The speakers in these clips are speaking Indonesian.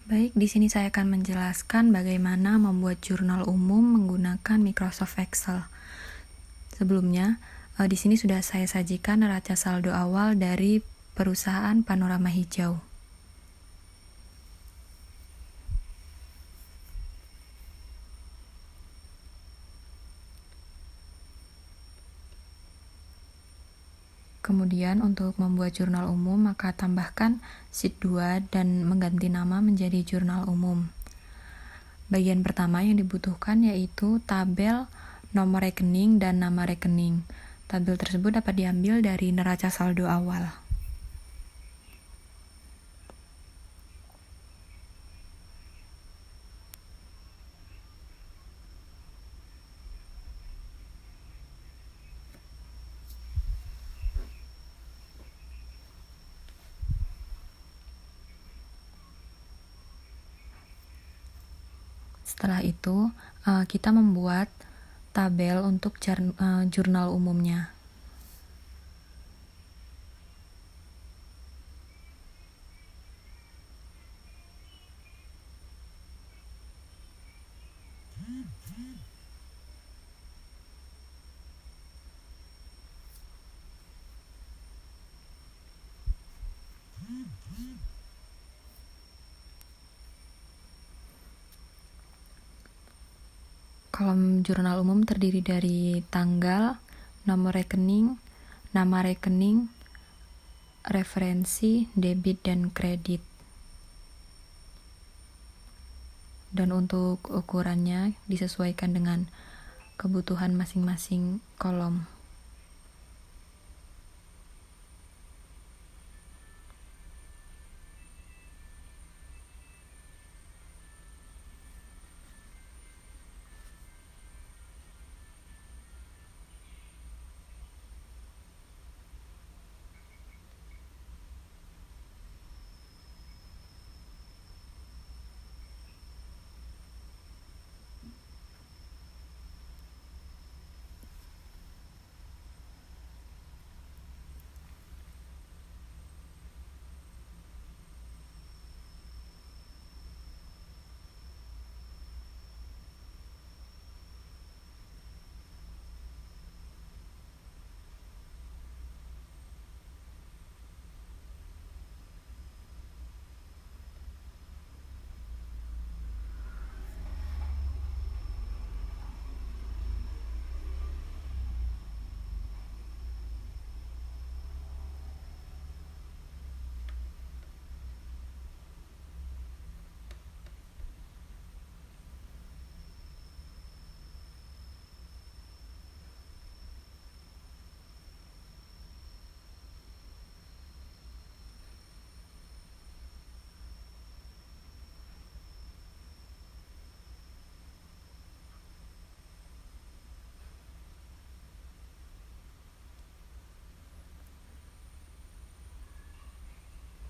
Baik, di sini saya akan menjelaskan bagaimana membuat jurnal umum menggunakan Microsoft Excel. Sebelumnya, di sini sudah saya sajikan neraca saldo awal dari perusahaan Panorama Hijau. Kemudian untuk membuat jurnal umum, maka tambahkan sheet 2 dan mengganti nama menjadi jurnal umum. Bagian pertama yang dibutuhkan yaitu tabel nomor rekening dan nama rekening. Tabel tersebut dapat diambil dari neraca saldo awal. Setelah itu, kita membuat tabel untuk jurnal umumnya. Kolom jurnal umum terdiri dari tanggal, nomor rekening, nama rekening, referensi, debit, dan kredit. Dan untuk ukurannya disesuaikan dengan kebutuhan masing-masing kolom.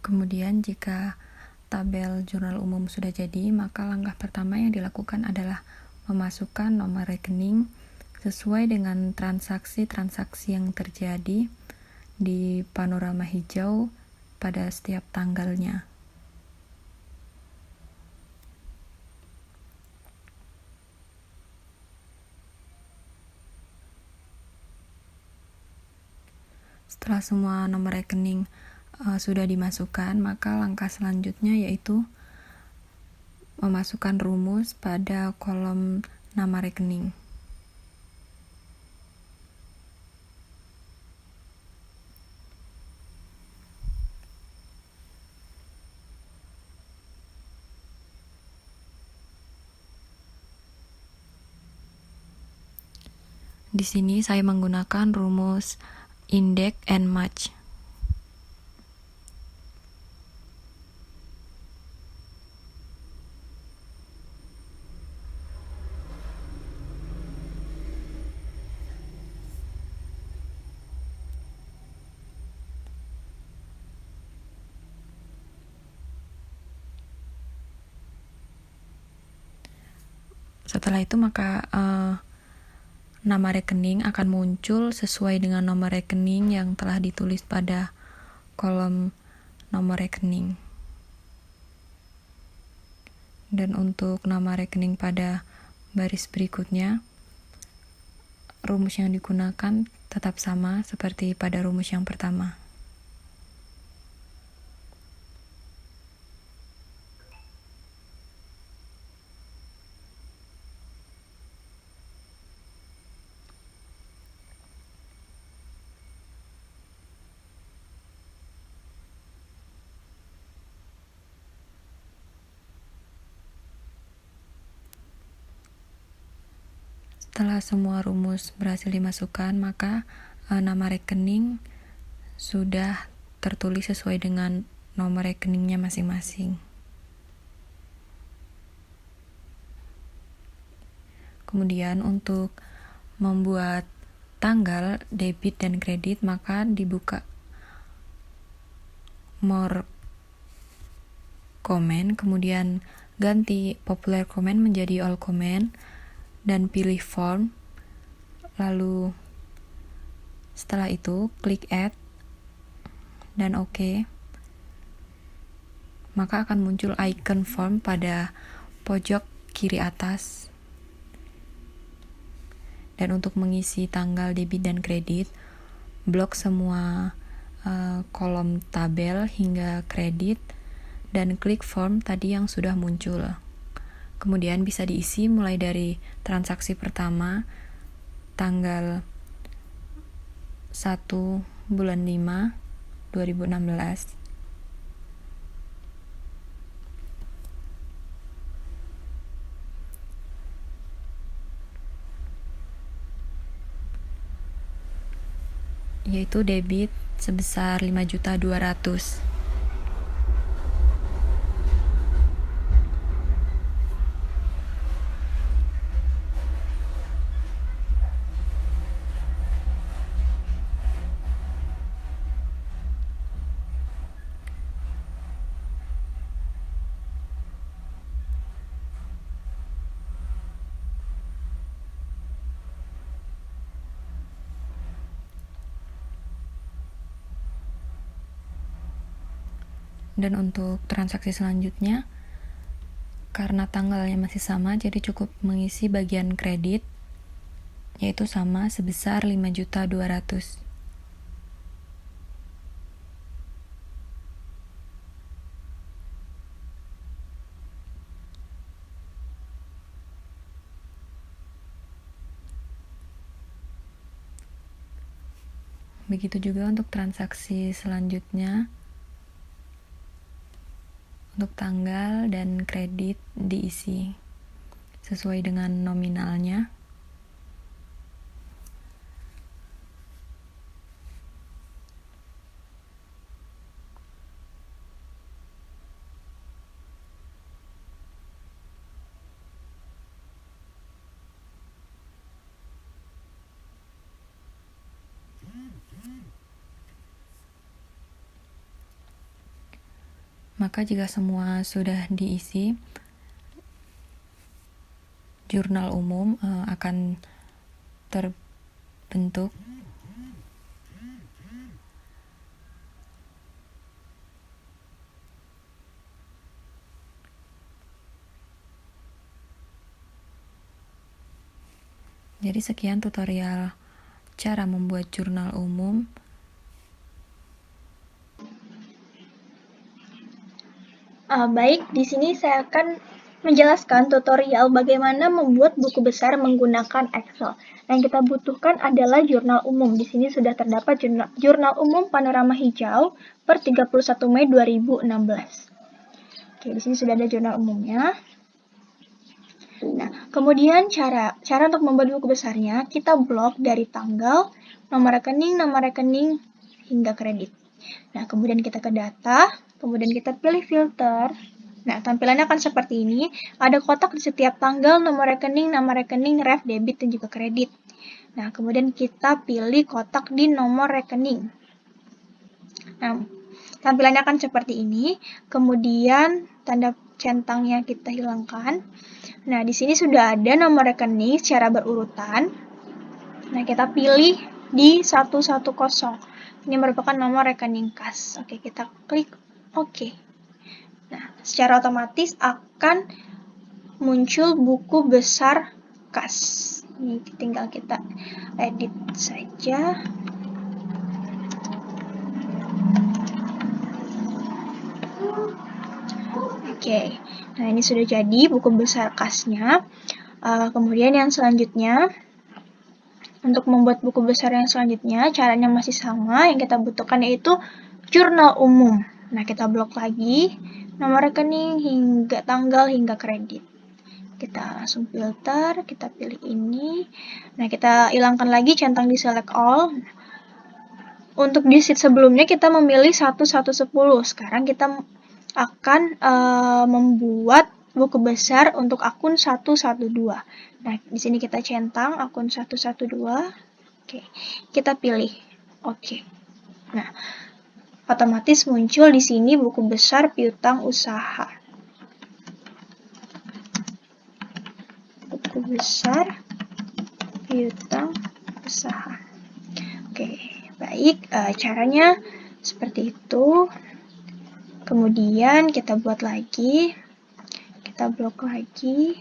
Kemudian jika tabel jurnal umum sudah jadi, maka langkah pertama yang dilakukan adalah memasukkan nomor rekening sesuai dengan transaksi-transaksi yang terjadi di Panorama Hijau pada setiap tanggalnya. Setelah semua nomor rekening sudah dimasukkan, maka langkah selanjutnya yaitu memasukkan rumus pada kolom nama rekening. Di sini saya menggunakan rumus index and match. Setelah itu maka nama rekening akan muncul sesuai dengan nomor rekening yang telah ditulis pada kolom nomor rekening. Dan untuk nama rekening pada baris berikutnya, rumus yang digunakan tetap sama seperti pada rumus yang pertama. Setelah semua rumus berhasil dimasukkan, maka nama rekening sudah tertulis sesuai dengan nomor rekeningnya masing-masing. Kemudian untuk membuat tanggal debit dan kredit, maka dibuka more comment, kemudian ganti popular comment menjadi all comment, dan pilih form. Lalu setelah itu klik add dan OK. Maka akan muncul icon form pada pojok kiri atas. Dan untuk mengisi tanggal debit dan kredit, blok semua kolom tabel hingga kredit dan klik form tadi yang sudah muncul. Kemudian bisa diisi mulai dari transaksi pertama tanggal 1 bulan 5 2016, yaitu debit sebesar 5.200.000. Dan untuk transaksi selanjutnya, karena tanggalnya masih sama, jadi cukup mengisi bagian kredit, yaitu sama sebesar 5.200.000. Begitu juga untuk transaksi selanjutnya. Untuk tanggal dan kredit diisi sesuai dengan nominalnya. Maka jika semua sudah diisi, jurnal umum akan terbentuk. Jadi sekian tutorial cara membuat jurnal umum. Baik, di sini saya akan menjelaskan tutorial bagaimana membuat buku besar menggunakan Excel. Yang kita butuhkan adalah jurnal umum. Di sini sudah terdapat jurnal umum panorama hijau per 31 Mei 2016. Oke, di sini sudah ada jurnal umumnya. Nah, kemudian cara untuk membuat buku besarnya, kita blok dari tanggal, nomor rekening, hingga kredit. Nah, kemudian kita ke data, kemudian kita pilih filter. Nah, tampilannya akan seperti ini. Ada kotak di setiap tanggal, nomor rekening, nama rekening, ref, debit, dan juga kredit. Nah, kemudian kita pilih kotak di nomor rekening. Nah, tampilannya akan seperti ini. Kemudian tanda centangnya kita hilangkan. Nah, di sini sudah ada nomor rekening secara berurutan. Nah, kita pilih di 110. Ini merupakan nomor rekening kas. Oke, kita klik OK. Nah, secara otomatis akan muncul buku besar kas. Ini tinggal kita edit saja. Oke, nah ini sudah jadi buku besar kasnya. Kemudian yang selanjutnya, untuk membuat buku besar yang selanjutnya, caranya masih sama. Yang kita butuhkan yaitu jurnal umum. Nah, kita blok lagi nomor rekening hingga tanggal hingga kredit. Kita langsung filter, kita pilih ini. Nah, kita hilangkan lagi centang di select all. Untuk di sheet sebelumnya kita memilih 1-1-10. Sekarang kita akan membuat buku besar untuk akun 112. Nah, di sini kita centang akun 112. Oke, kita pilih oke. Nah, otomatis muncul di sini buku besar piutang usaha. Buku besar piutang usaha. Oke, baik. Caranya seperti itu. Kemudian kita buat lagi. Kita blok lagi.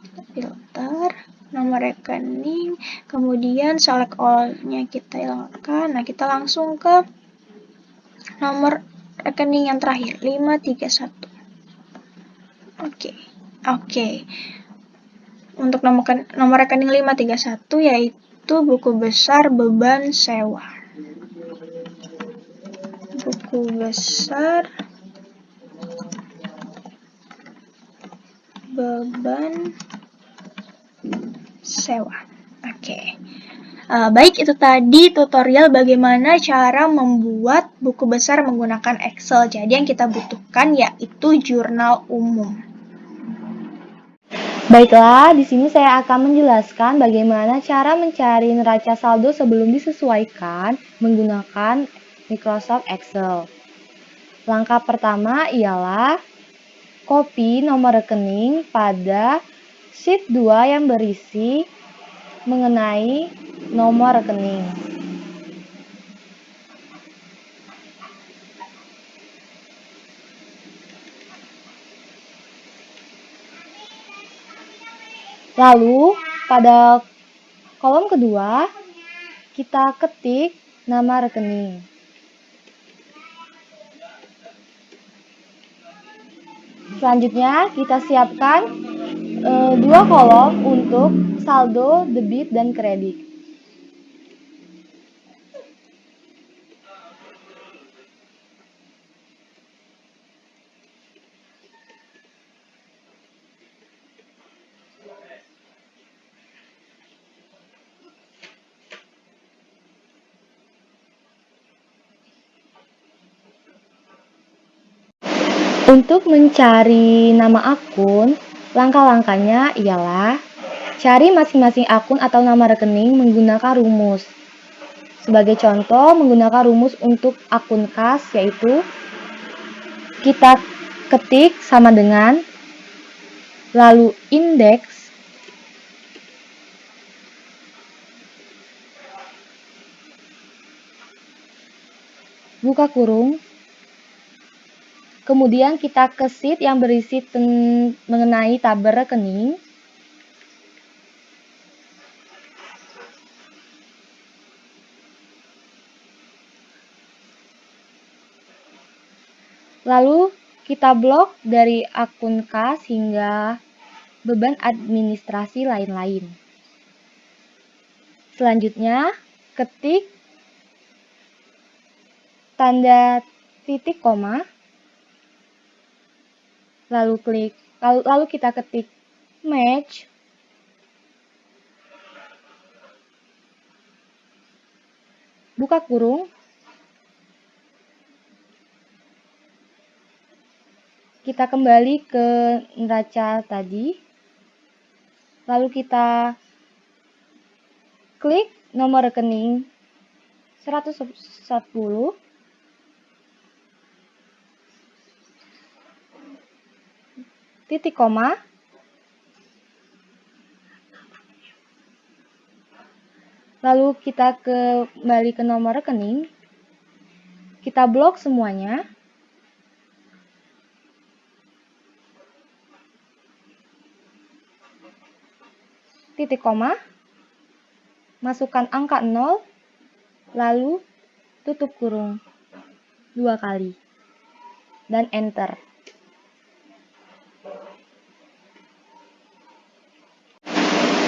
Kita filter. Nomor rekening. Kemudian select all-nya kita hilangkan. Nah, kita langsung ke nomor rekening yang terakhir, 531. Oke. Untuk nomor rekening 531 yaitu buku besar beban sewa. Buku besar beban sewa. Oke. Baik, itu tadi tutorial bagaimana cara membuat buku besar menggunakan Excel. Jadi yang kita butuhkan yaitu jurnal umum. Baiklah, di sini saya akan menjelaskan bagaimana cara mencari neraca saldo sebelum disesuaikan menggunakan Microsoft Excel. Langkah pertama ialah copy nomor rekening pada sheet 2 yang berisi mengenai nomor rekening. Lalu, pada kolom kedua, kita ketik nama rekening. Selanjutnya, kita siapkan dua kolom untuk saldo, debit, dan kredit. Untuk mencari nama akun, langkah-langkahnya ialah cari masing-masing akun atau nama rekening menggunakan rumus. Sebagai contoh, menggunakan rumus untuk akun kas yaitu kita ketik sama dengan lalu indeks buka kurung. Kemudian kita ke sheet yang berisi mengenai tabel rekening. Lalu kita blok dari akun kas hingga beban administrasi lain-lain. Selanjutnya, ketik tanda titik koma. Lalu kita ketik match. Buka kurung. Kita kembali ke neraca tadi. Lalu kita klik nomor rekening 110 titik koma. Lalu kita kembali ke nomor rekening. Kita blok semuanya. titik koma, masukkan angka 0, lalu tutup kurung 2 kali, dan enter.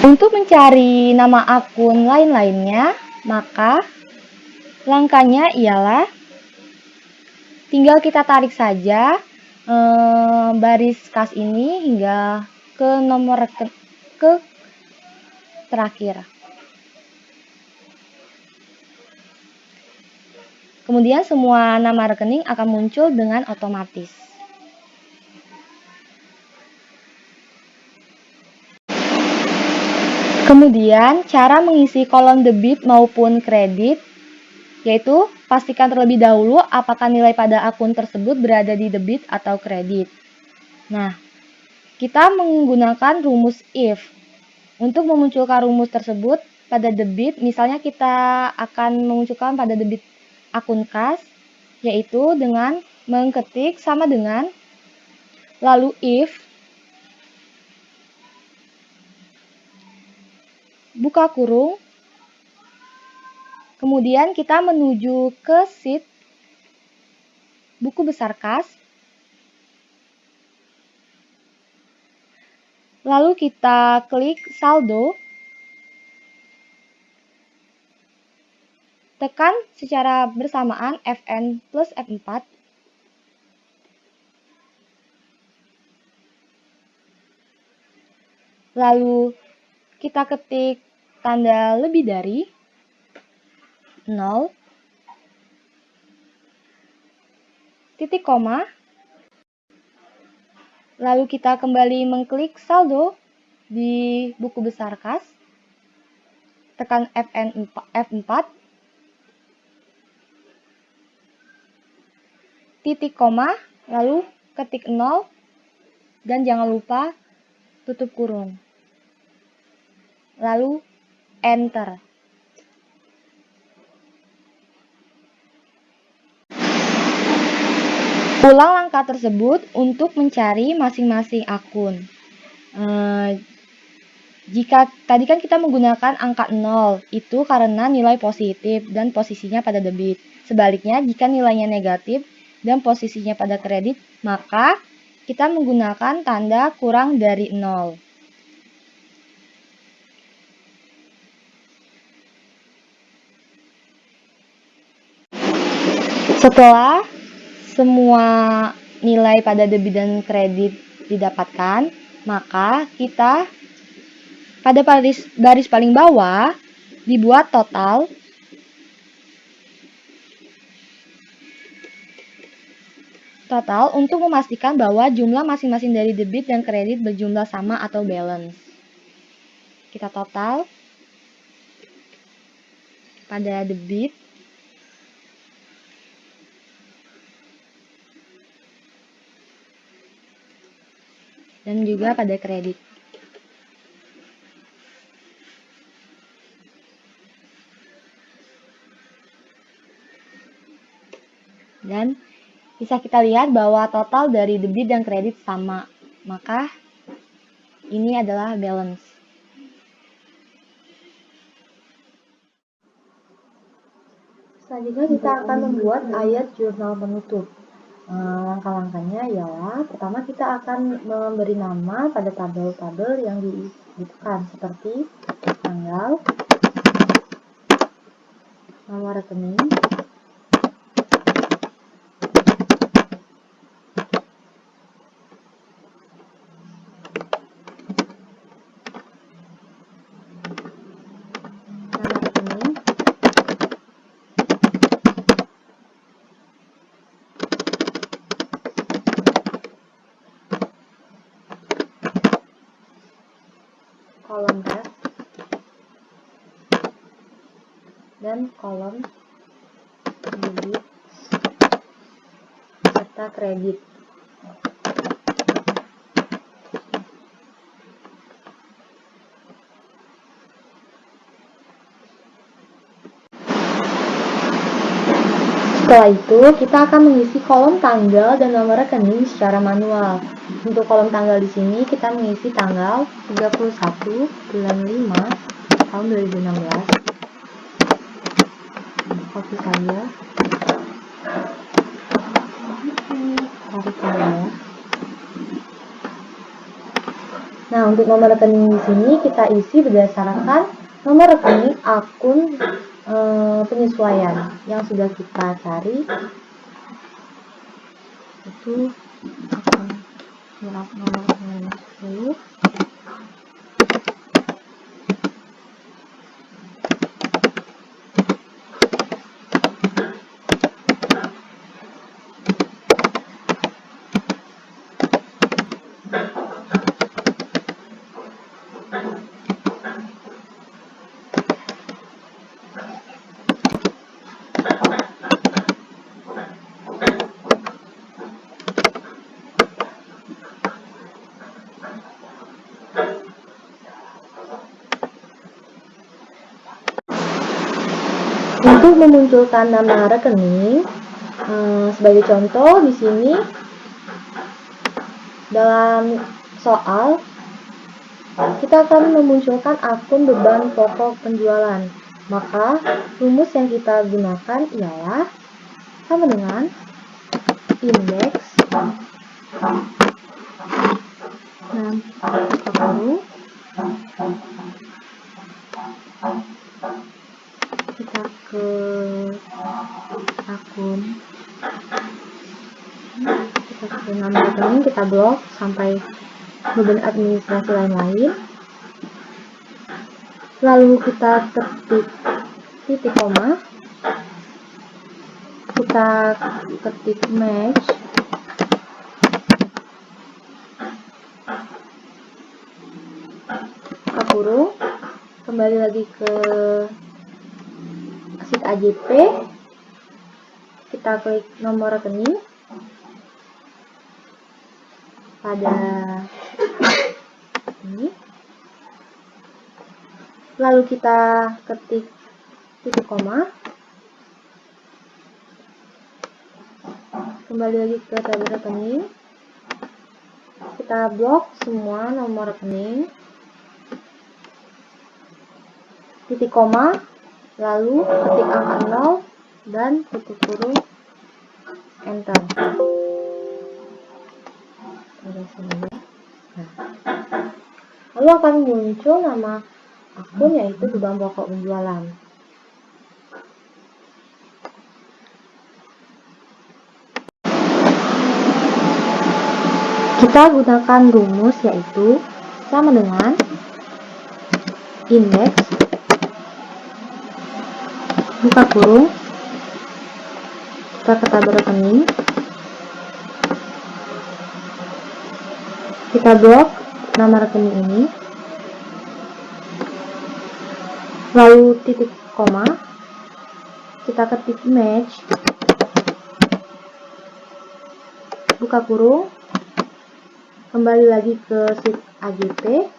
Untuk mencari nama akun lain-lainnya, maka langkahnya ialah tinggal kita tarik saja baris kas ini hingga ke nomor ke terakhir. Kemudian semua nama rekening akan muncul dengan otomatis. Kemudian cara mengisi kolom debit maupun kredit, yaitu pastikan terlebih dahulu apakah nilai pada akun tersebut berada di debit atau kredit. Nah, kita menggunakan rumus if. Untuk memunculkan rumus tersebut pada debit, misalnya kita akan memunculkan pada debit akun kas, yaitu dengan mengetik sama dengan lalu if buka kurung, kemudian kita menuju ke sheet buku besar kas, lalu kita klik saldo, tekan secara bersamaan Fn plus F4, lalu kita ketik tanda lebih dari 0, titik koma, lalu kita kembali mengklik saldo di buku besar kas, tekan F4, titik koma, lalu ketik 0, dan jangan lupa tutup kurung. Lalu enter. Ulang langkah tersebut untuk mencari masing-masing akun. Jika tadi kan kita menggunakan angka 0, itu karena nilai positif dan posisinya pada debit. Sebaliknya, jika nilainya negatif dan posisinya pada kredit, maka kita menggunakan tanda kurang dari 0. Setelah semua nilai pada debit dan kredit didapatkan, maka kita pada baris paling bawah dibuat total untuk memastikan bahwa jumlah masing-masing dari debit dan kredit berjumlah sama atau balance. Kita total pada debit dan juga pada kredit. Dan bisa kita lihat bahwa total dari debit dan kredit sama, maka ini adalah balance. Selanjutnya kita akan membuat ayat jurnal penutup. Langkah-langkahnya ialah pertama kita akan memberi nama pada tabel-tabel yang dibutuhkan seperti tanggal, nama rekening, kolom ref, dan kolom debit serta kredit. Setelah itu, kita akan mengisi kolom tanggal dan nomor rekening secara manual. Untuk kolom tanggal di sini, kita mengisi tanggal 31 bulan 5 tahun 2016. Copy saja. Tarik saja ya. Nah, untuk nomor rekening di sini kita isi berdasarkan nomor rekening akun penyesuaian yang sudah kita cari, itu akun nomor rekening 10. Untuk memunculkan nama rekening, sebagai contoh di sini dalam soal kita akan memunculkan akun beban pokok penjualan. Maka rumus yang kita gunakan ialah sama dengan indeks kita ke akun, kita ke nama rekening, kita blok sampai beban administrasi lain-lain, lalu kita ketik titik koma, kita ketik match, buka kurung, kembali lagi ke sheet AJP, kita klik nomor rekening pada ini, lalu kita ketik titik koma, kembali lagi ke tabel rekening, kita blok semua nomor rekening, titik koma, lalu ketik angka 0 dan tutup kurung, enter. Lalu akan muncul nama akun, yaitu beban pokok penjualan. Kita gunakan rumus yaitu sama dengan indeks, buka kurung, kita ke tabel rekening, kita blok nama rekening ini, lalu titik koma, kita ketik match, buka kurung, kembali lagi ke sheet AJP,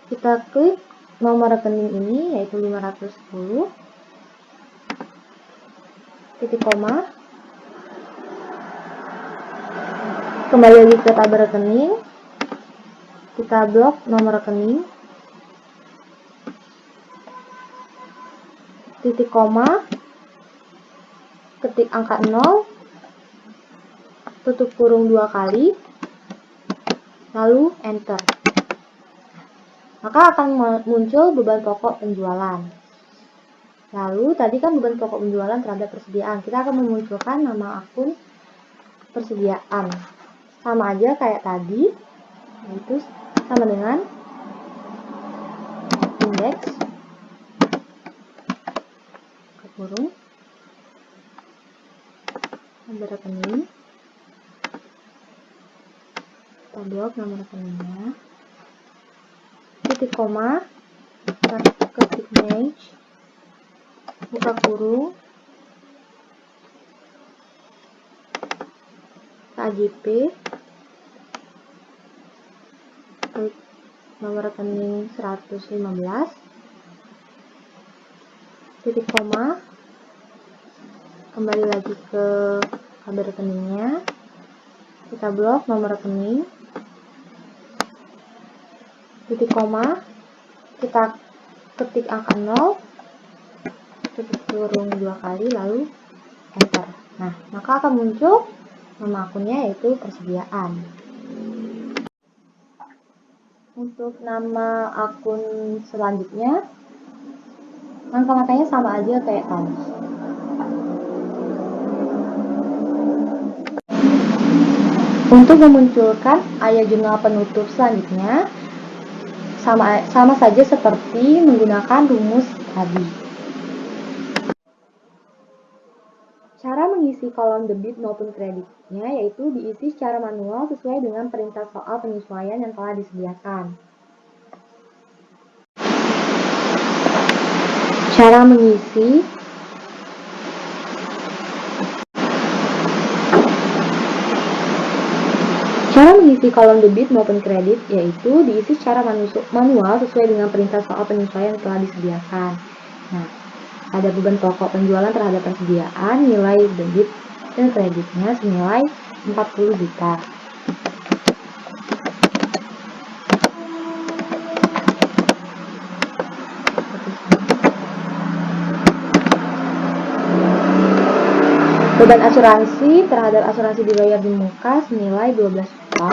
kita klik nomor rekening ini yaitu 510, titik koma, kembali lagi ke tabel rekening, kita blok nomor rekening, titik koma, ketik angka 0, tutup kurung 2 kali, lalu enter. Maka akan muncul beban pokok penjualan. Lalu tadi kan beban pokok penjualan terhadap persediaan, kita akan memunculkan nama akun persediaan. Sama aja kayak tadi, yaitu sama dengan indeks, buka kurung, nomor rekening, kita blok nomor rekeningnya, titik koma, kita ketik match, buka kurung, AJP, klik nomor rekening 115, titik koma, kembali lagi ke tabel rekeningnya, kita blok nomor rekening, titik koma, kita ketik angka 0, tutup kurung 2 kali, lalu enter. Nah, maka akan muncul nama akunnya, yaitu Persediaan. Untuk nama akun selanjutnya, langkah-langkahnya sama aja kayak tadi. Untuk memunculkan ayat jurnal penutup selanjutnya, sama saja seperti menggunakan rumus tadi. Cara mengisi kolom debit maupun kreditnya yaitu diisi secara manual sesuai dengan perintah soal penyesuaian yang telah disediakan. Cara mengisi kolom debit maupun kredit yaitu diisi secara manual sesuai dengan perintah soal penyesuaian yang telah disediakan. Nah, ada beban pokok penjualan terhadap persediaan, nilai debit dan kreditnya senilai 40 juta. Beban asuransi terhadap asuransi dibayar di muka senilai 12 juta.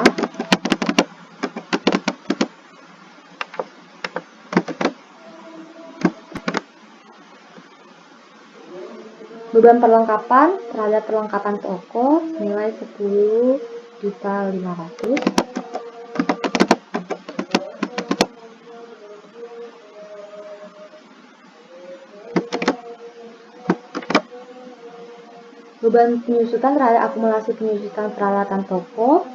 Beban perlengkapan terhadap perlengkapan toko senilai 10.500.000. Beban penyusutan terhadap akumulasi penyusutan peralatan toko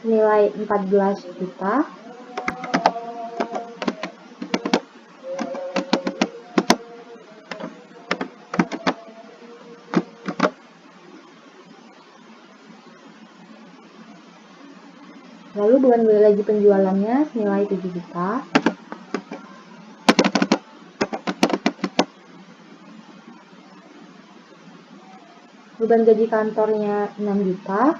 senilai 14 juta. Lalu beban lagi penjualannya senilai 7 juta. Beban gaji kantornya 6 juta.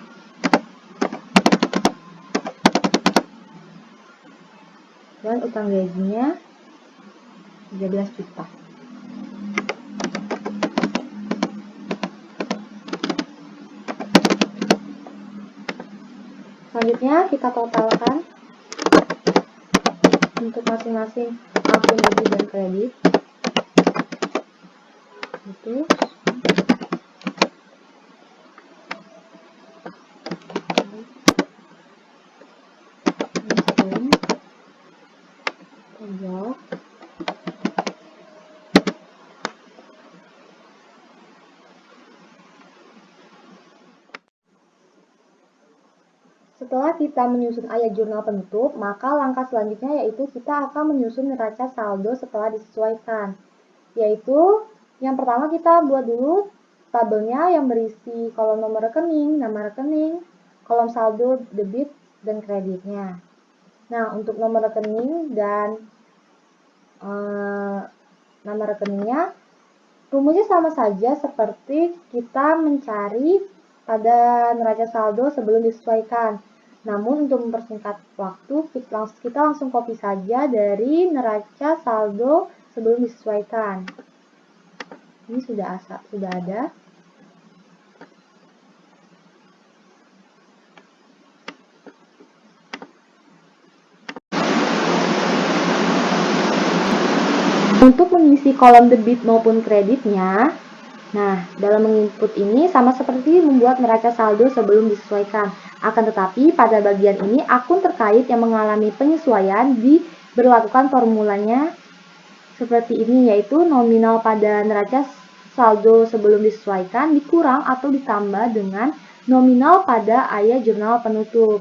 Dan utang gajinya 13 juta. Selanjutnya kita totalkan untuk masing-masing akun debit dan kredit. Itu setelah kita menyusun ayat jurnal penutup, maka langkah selanjutnya yaitu kita akan menyusun neraca saldo setelah disesuaikan. Yaitu, yang pertama kita buat dulu tabelnya yang berisi kolom nomor rekening, nama rekening, kolom saldo debit dan kreditnya. Nah, untuk nomor rekening dan nama rekeningnya, rumusnya sama saja seperti kita mencari pada neraca saldo sebelum disesuaikan. Namun untuk mempersingkat waktu, kita langsung copy saja dari neraca saldo sebelum disesuaikan. Ini sudah ada. Untuk mengisi kolom debit maupun kreditnya, nah, dalam menginput ini sama seperti membuat neraca saldo sebelum disesuaikan. Akan tetapi, pada bagian ini, akun terkait yang mengalami penyesuaian diberlakukan formulanya seperti ini, yaitu nominal pada neraca saldo sebelum disesuaikan dikurang atau ditambah dengan nominal pada ayat jurnal penutup.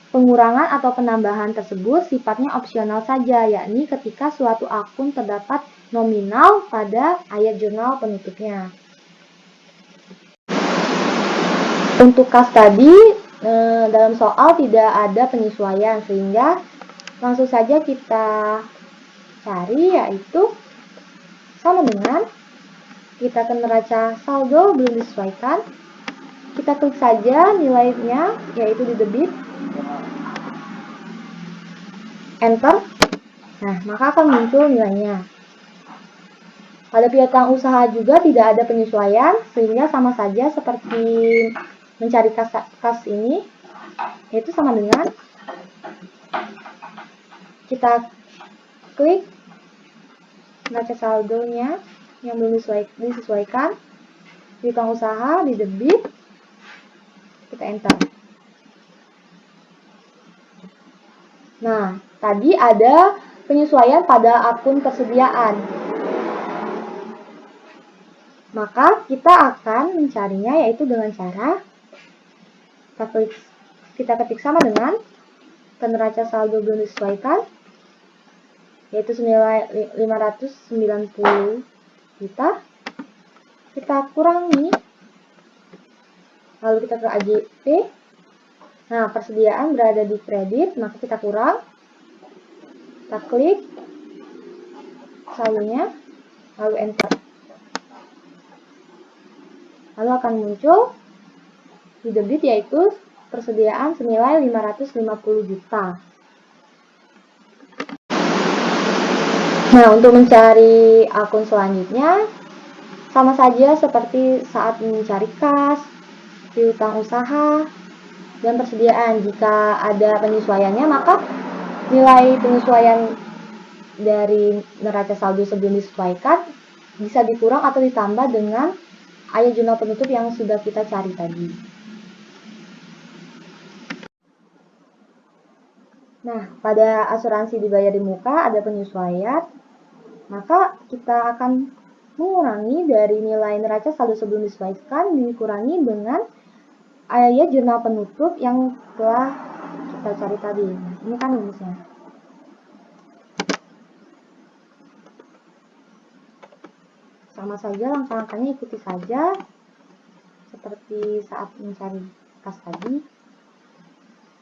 Pengurangan atau penambahan tersebut sifatnya opsional saja, yakni ketika suatu akun terdapat nominal pada ayat jurnal penutupnya. Untuk kas tadi, dalam soal tidak ada penyesuaian, sehingga langsung saja kita cari, yaitu sama dengan kita ke neraca saldo belum disesuaikan, kita klik saja nilainya, yaitu di debit, enter, nah maka akan muncul nilainya. Pada piutang usaha juga tidak ada penyesuaian, sehingga sama saja seperti mencari kas ini, yaitu sama dengan kita klik neraca saldonya yang belum disesuaikan, piutang usaha di debit, kita enter. Nah, tadi ada penyesuaian pada akun persediaan. Maka kita akan mencarinya yaitu dengan cara kita ketik sama dengan ke neraca saldo belum disesuaikan, yaitu senilai 590 juta. Kita kurangi, lalu kita ke AJP. Nah, persediaan berada di kredit, maka kita kurang. Kita klik saldonya, lalu enter. Lalu akan muncul di debit yaitu persediaan senilai 550 juta. Nah, untuk mencari akun selanjutnya, sama saja seperti saat mencari kas, piutang usaha, dan persediaan. Jika ada penyesuaiannya, maka nilai penyesuaian dari neraca saldo sebelum disesuaikan bisa dikurang atau ditambah dengan ayat jurnal penutup yang sudah kita cari tadi. Nah, pada asuransi dibayar di muka ada penyesuaian, maka kita akan mengurangi dari nilai neraca saldo sebelum disesuaikan dikurangi dengan ayat jurnal penutup yang telah kita cari tadi. Nah, ini kan rumusnya. Sama saja langkah-langkahnya ikuti saja seperti saat mencari kas tadi.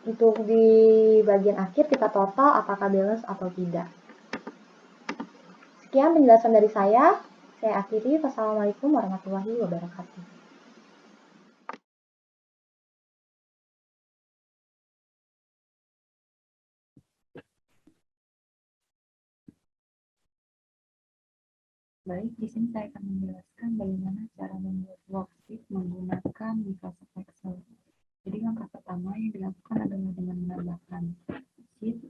Untuk di bagian akhir kita total apakah balance atau tidak. Sekian penjelasan dari saya. Saya akhiri. Wassalamualaikum warahmatullahi wabarakatuh. Baik, di sini saya akan menjelaskan bagaimana cara membuat worksheet menggunakan Microsoft Excel. Jadi langkah pertama yang dilakukan adalah dengan menambahkan sheet,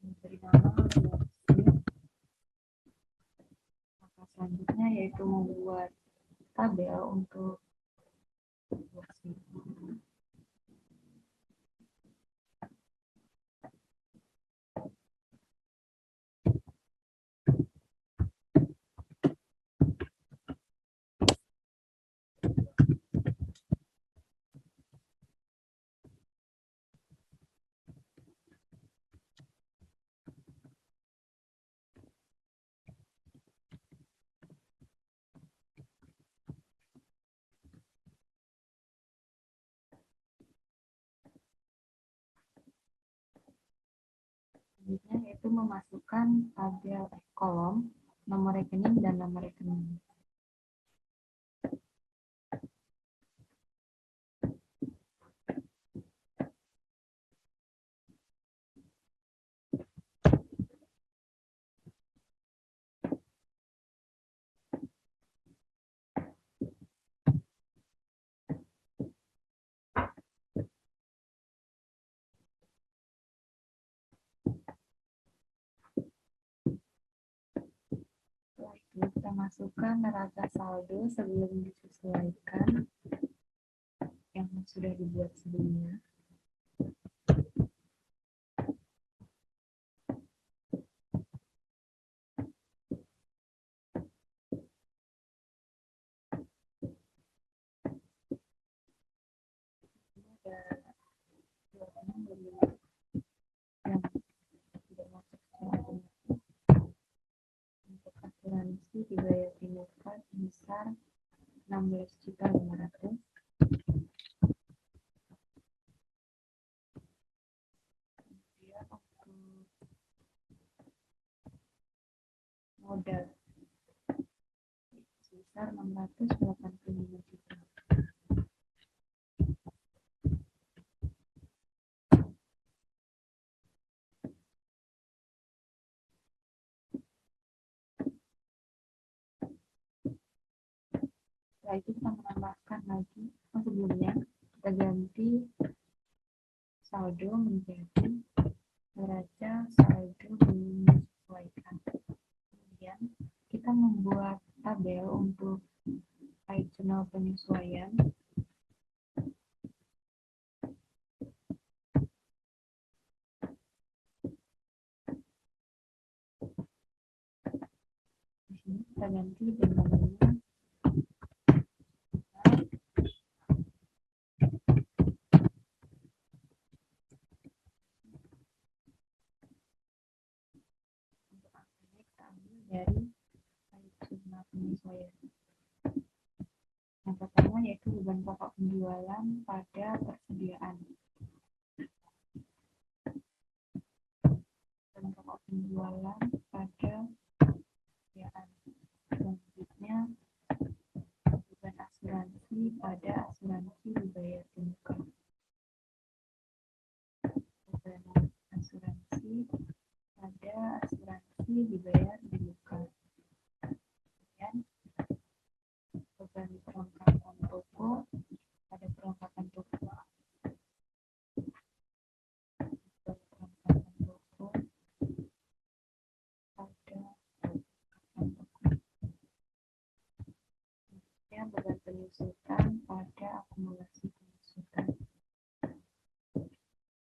memberi nama worksheet. Langkah selanjutnya yaitu membuat tabel untuk worksheet. Selanjutnya yaitu memasukkan tabel kolom, nomor rekening dan nama rekening. Setelah itu kita masukkan neraca saldo sebelum disesuaikan yang sudah dibuat sebelumnya. Ada yang tidak masuk secara otomatis. Untuk asuransi dibayar di muka sebesar 16.500.000. Kemudian untuk modal sebesar 685 juta. Setelah itu kita menambahkan lagi, sebelumnya kita ganti saldo menjadi neraca saldo menyesuaikan. Kemudian kita membuat tabel untuk jurnal penyesuaian. Di sini kita ganti dengan dari jurnal penyesuaian. Yang pertama yaitu beban pokok penjualan pada persediaan. Beban pokok penjualan pada persediaan. Selanjutnya beban asuransi pada asuransi dibayar di muka. Beban asuransi pada asuransi dibayar di muka. Kemudian beban perlengkapan toko pada perlengkapan toko. Beban perlengkapan toko pada perlengkapan toko. Kemudian beban penyusutan pada akumulasi penyusutan.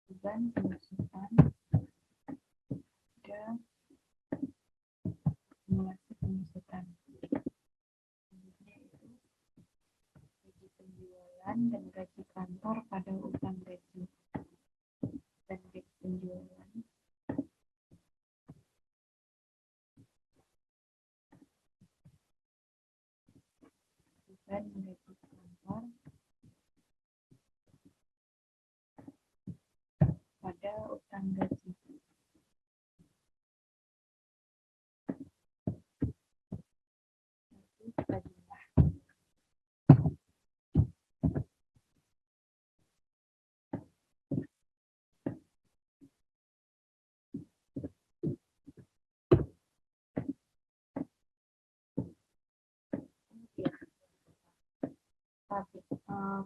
Beban penyusutan pada akumulasi penyusutan. Selanjutnya itu gaji penjualan dan gaji kantor pada utang gaji. Dan gaji penjualan dan gaji kantor pada utang gaji. Nanti kita jumlah.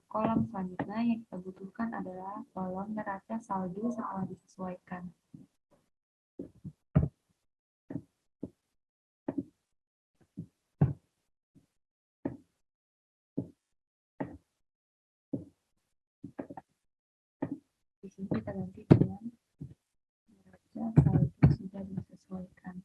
Kolom selanjutnya yang kita butuhkan adalah kolom neraca saldo setelah disesuaikan. Di sini kita ganti dengan neraca saldo sudah disesuaikan.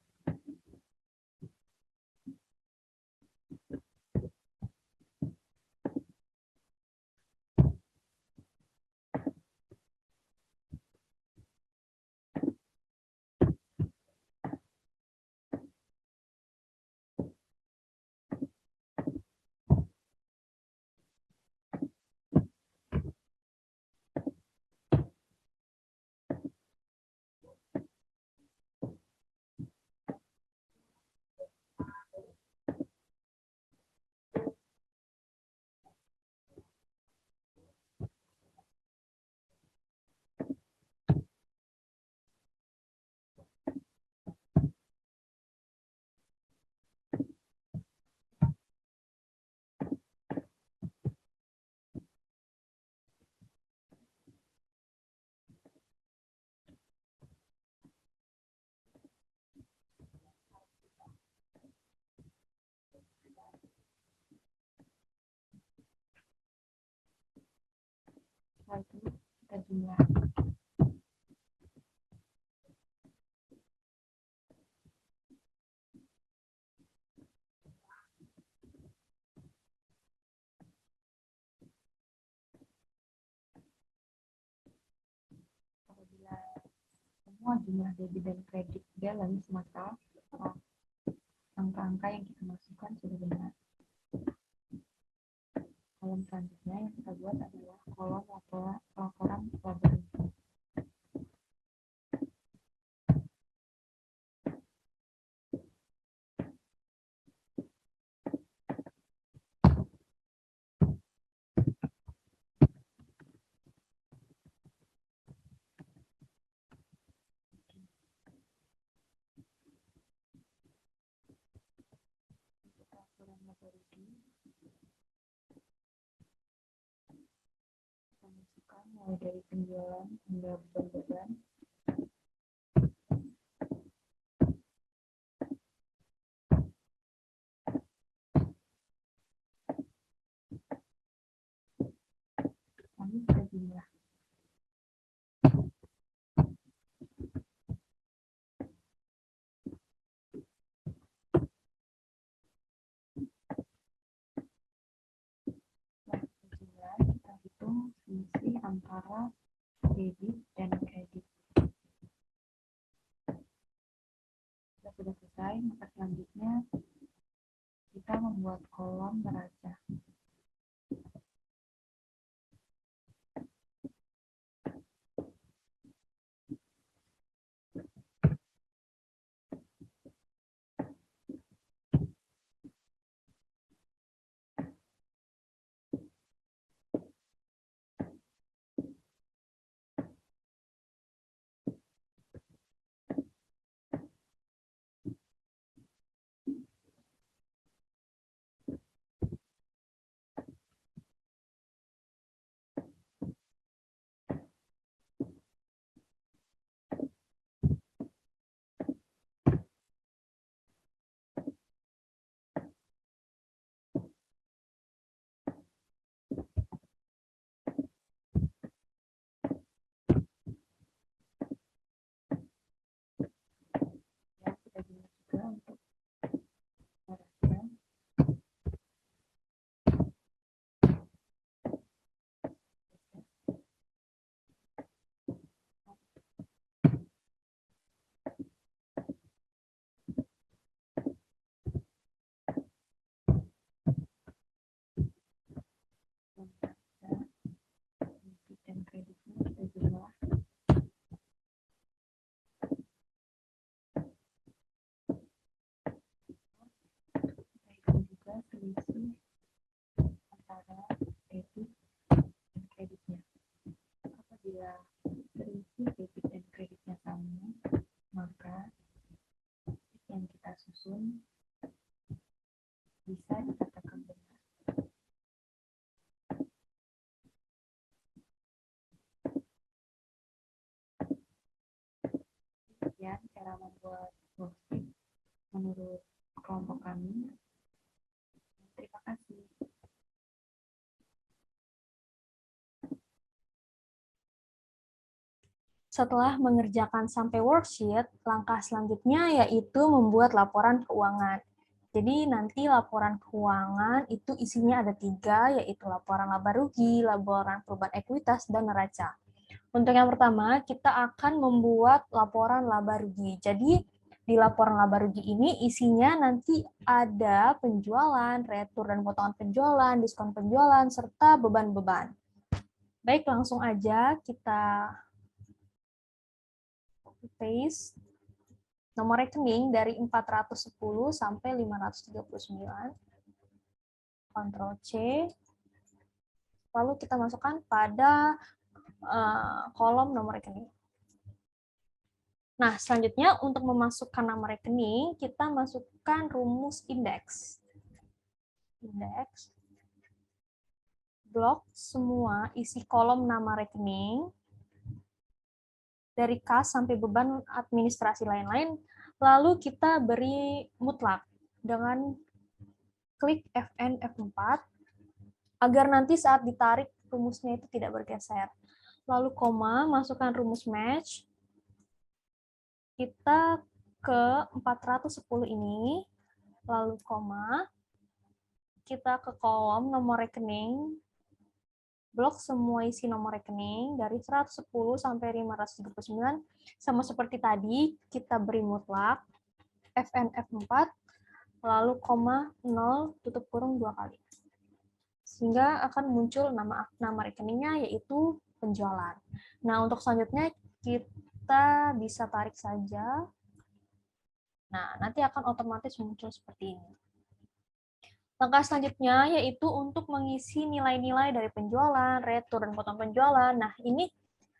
Setelah itu kita jumlah. Apabila semua jumlah debit dan kredit balance, maka angka-angka yang kita masukkan sudah benar. Kolom selanjutnya yang kita buat adalah kolom laporan laba rugi. rugi. Kita masukkan mulai dari penjualan hingga beban-beban. Kami sudah jumlah. Kita hitung selisih antara debit dan kredit. Jika sudah selesai, maka selanjutnya kita membuat kolom neraca. Ya, kita jumlah juga untuk neraca. Debit dan kreditnya kita jumlah. Kita hitung juga selisih antara debit dan kreditnya. Apabila selisih debit dan kreditnya sama, maka yang kita susun bisa dikatakan benar. Sekian cara membuat worksheet menurut kelompok kami. Terima kasih. Setelah mengerjakan sampai worksheet, langkah selanjutnya yaitu membuat laporan keuangan. Jadi nanti laporan keuangan itu isinya ada 3, yaitu laporan laba rugi, laporan perubahan ekuitas, dan neraca. Untuk yang pertama, kita akan membuat laporan laba rugi. Jadi di laporan laba rugi ini isinya nanti ada penjualan, retur dan potongan penjualan, diskon penjualan, serta beban-beban. Baik, langsung aja kita paste nomor rekening dari 410 sampai 539. Ctrl C. Lalu kita masukkan pada kolom nomor rekening. Nah, selanjutnya untuk memasukkan nama rekening, kita masukkan rumus indeks. Indeks. Blok semua isi kolom nama rekening, dari kas sampai beban administrasi lain-lain, lalu kita beri mutlak dengan klik Fn F4 agar nanti saat ditarik rumusnya itu tidak bergeser. Lalu koma, masukkan rumus match. Kita ke 410 ini, lalu koma, kita ke kolom nomor rekening, blok semua isi nomor rekening dari 110 sampai 539, sama seperti tadi, kita beri mutlak, Fn F4, lalu koma 0, tutup kurung 2 kali. Sehingga akan muncul nama rekeningnya, yaitu penjualan. Nah, untuk selanjutnya, kita bisa tarik saja. Nah, nanti akan otomatis muncul seperti ini. Langkah selanjutnya yaitu untuk mengisi nilai-nilai dari penjualan, retur, dan potong penjualan. Nah, ini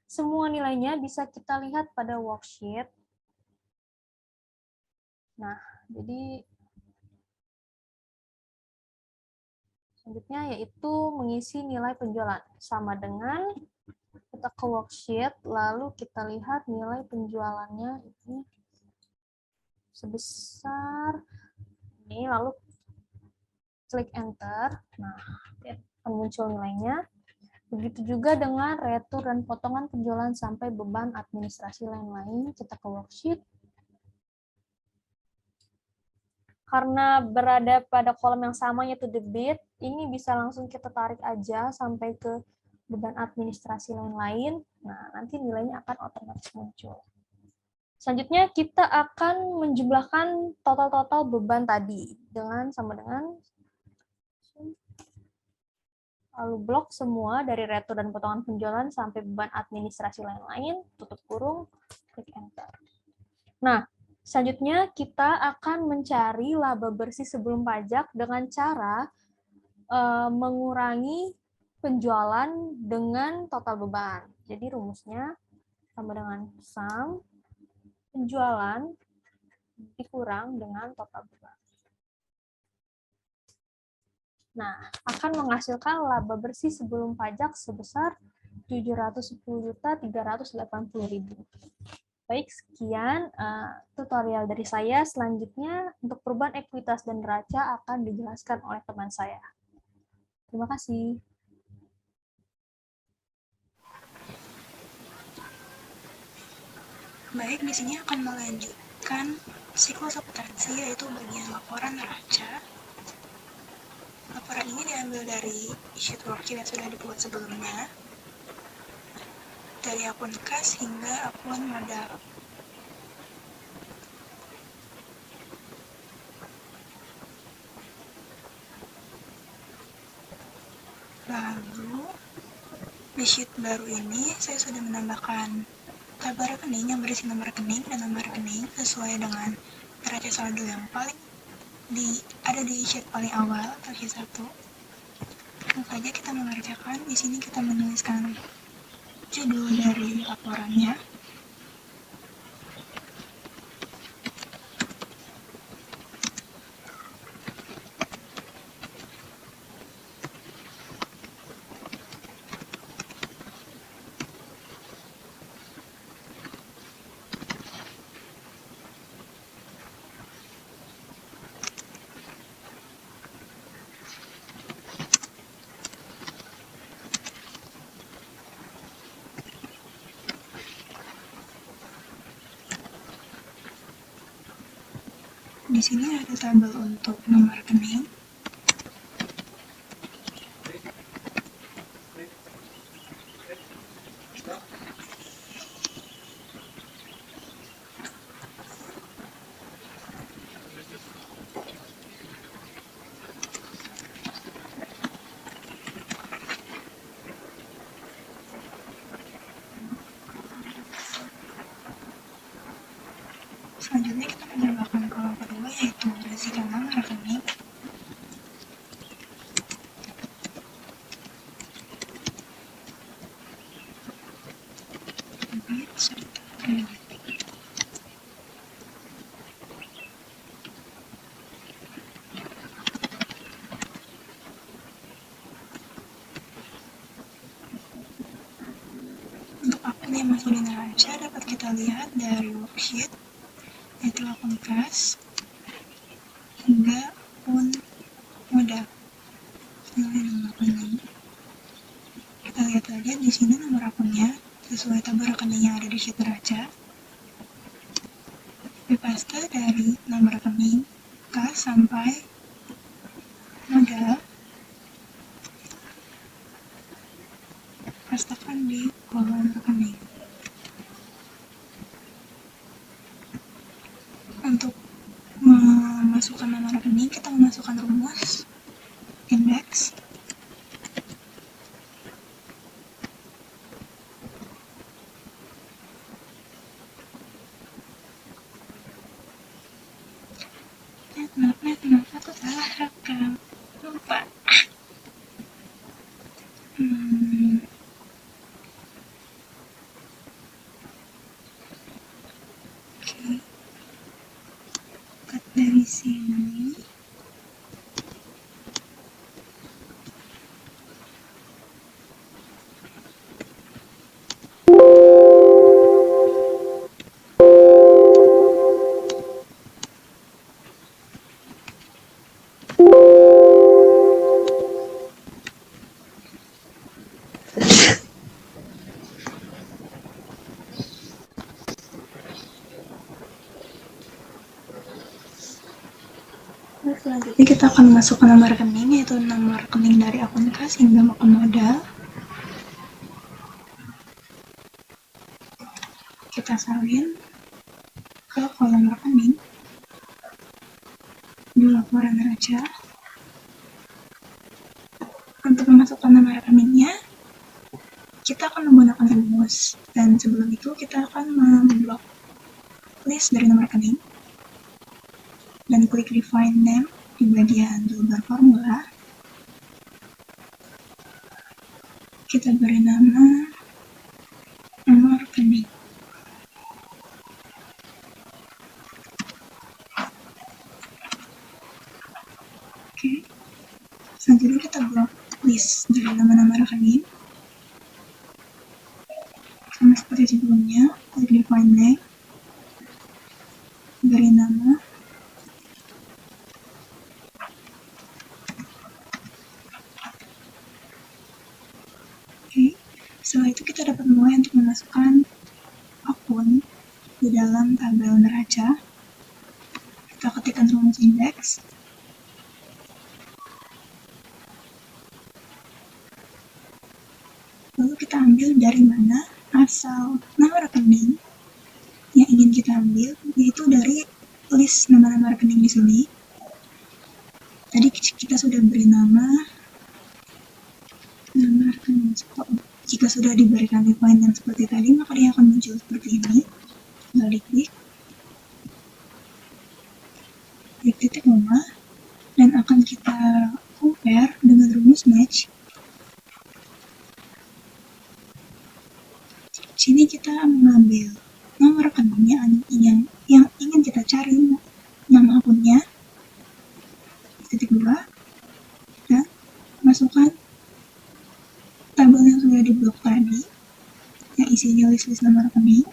semua nilainya bisa kita lihat pada worksheet. Nah, jadi Selanjutnya yaitu mengisi nilai penjualan. Sama dengan kita ke worksheet, lalu kita lihat nilai penjualannya ini sebesar ini, lalu klik enter. Nah, akan muncul nilainya. Begitu juga dengan retur dan potongan penjualan sampai beban administrasi lain-lain. Kita ke worksheet. Karena berada pada kolom yang sama yaitu debit, ini bisa langsung kita tarik aja sampai ke beban administrasi lain-lain. Nah, nanti nilainya akan otomatis muncul. Selanjutnya kita akan menjumlahkan total-total beban tadi sama dengan lalu blok semua dari retur dan potongan penjualan sampai beban administrasi lain-lain, tutup kurung, klik enter. Nah, selanjutnya kita akan mencari laba bersih sebelum pajak dengan cara mengurangi penjualan dengan total beban. Jadi rumusnya sama dengan sum penjualan dikurang dengan total beban. Nah, akan menghasilkan laba bersih sebelum pajak sebesar 710.380.000. Baik, sekian tutorial dari saya. Selanjutnya, untuk perubahan ekuitas dan neraca akan dijelaskan oleh teman saya. Terima kasih. Baik, di sini akan melanjutkan siklus substansi, yaitu bagian laporan neraca. Laporan ini diambil dari sheet worksheet yang sudah dibuat sebelumnya, dari akun kas hingga akun modal. Lalu, di sheet baru ini saya sudah menambahkan tabel rekening yang berisi nomor rekening dan nomor rekening sesuai dengan neraca saldo yang ada di sheet paling awal atau sheet 1. Langsung saja kita mengerjakan. Di sini kita menuliskan judul dari laporannya. Di sini ada tabel untuk nomor rekening. Selanjutnya kita menambahkan kolom kedua, yaitu berisikan nama rekening, debit, serta kredit. Untuk akun yang masuk di neraca dapat kita lihat dari worksheet, yaitu akun kas hingga akun modal. Ini nomor rekening. Kita lihat aja di sini nomor akunnya sesuai tabel rekening yang ada di sheet neraca. Copy paste dari nomor rekening kas sampai modal, pastekan di kolom rekening. Untuk memasukkan nama rekening, kita memasukkan rumus indeks maaf, kenapa aku salah rekam, lupa. Nah, selanjutnya kita akan masukkan nama rekening, yaitu nama rekening dari akun kas hingga akun modal. Kita salin ke kolom rekening di laporan neraca. Untuk memasukkan nama rekeningnya, kita akan menggunakan rumus, dan sebelum itu kita akan memblok list dari nama rekening dan klik define name di bagian toolbar formula. Kita beri nama rekening. Oke, selanjutnya kita blok list dari nama-nama rekening. Sama seperti sebelumnya, klik define name, beri nama, oke. Setelah itu kita dapat mulai untuk memasukkan akun di dalam tabel neraca. Kita ketikkan rumus indeks, lalu kita ambil dari mana asal nama rekening yang ingin kita ambil, yaitu dari list nama-nama rekening di sini. Tadi kita sudah beri nama rekening. Jika sudah diberikan define yang seperti tadi, maka dia akan muncul seperti ini. Tinggal diklik titik koma, dan akan kita compare dengan rumus match. Sini kita mengambil nomor rekeningnya yang ingin kita cari, nama akunnya, titik 2, dan masukkan tabel yang sudah diblok tadi, yang isinya list-list nama rekening.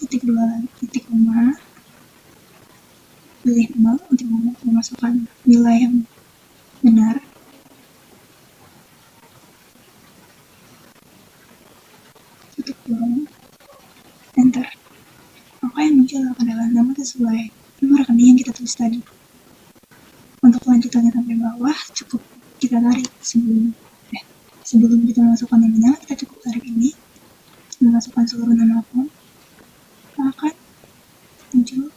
Titik 2, titik koma, pilih 0 untuk memasukkan nilai yang benar. Tutup kurung, enter. Maka yang muncul adalah nama sesuai nomor rekening yang kita tulis tadi. Untuk lanjutannya sampai bawah, cukup kita tarik sebelum kita masukkan nominal, kita cukup tarik ini, memasukkan seluruh nama akun, akan muncul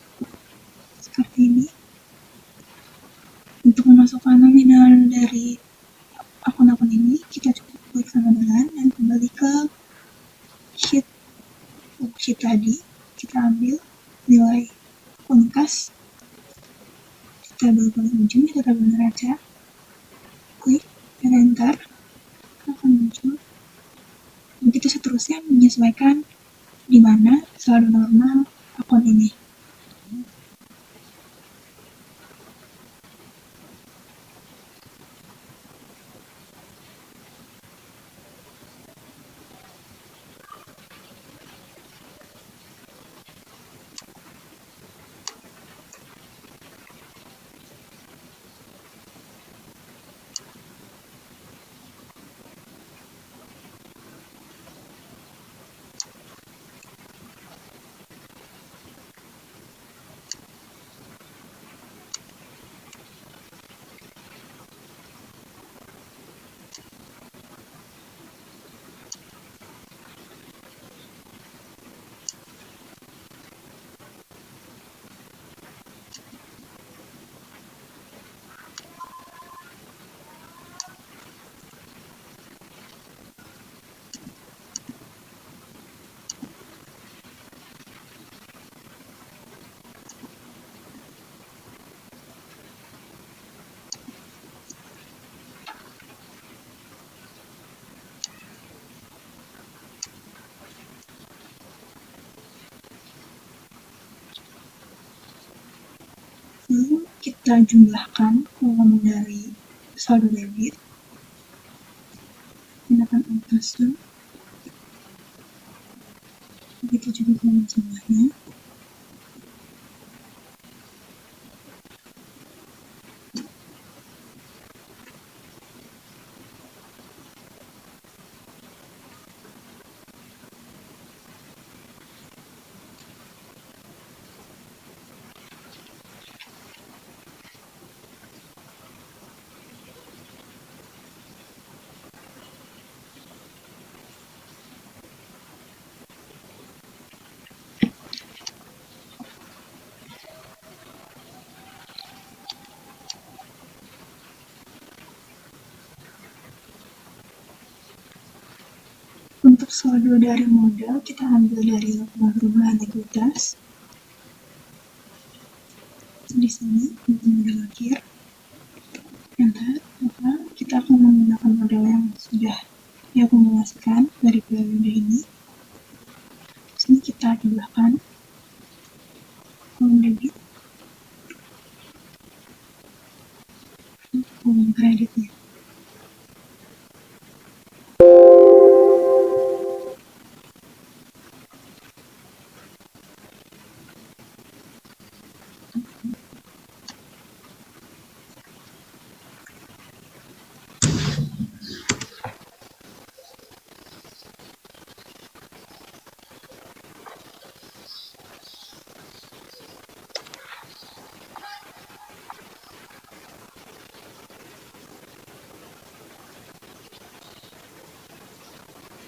seperti ini. Untuk memasukkan nominal dari akun-akun ini, kita cukup klik sama dengan dan kembali ke sheet tadi. Kita ambil nilai akun kas di tabel paling ujung, itu tabel neraca, klik dan enter, akan muncul. Begitu seterusnya, menyesuaikan di mana saldo normal akun ini. Lalu kita jumlahkan kolom dari saldo debit, gunakan auto sum. begitu juga kalian semuanya. Untuk saldo dari modal, kita ambil dari lubang perubahan likuiditas. Di sini, untuk modal akhir. Maka kita akan menggunakan modal yang sudah diakumulasikan dari periode ini. Di sini kita tambahkan kolom debit, kolom kreditnya.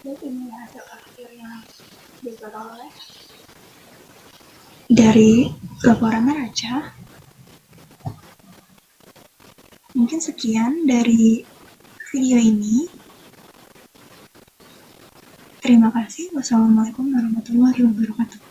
Dan ini hasil akhir yang diperoleh dari laporan neraca. Mungkin sekian dari video ini. Terima kasih. Wassalamualaikum warahmatullahi wabarakatuh.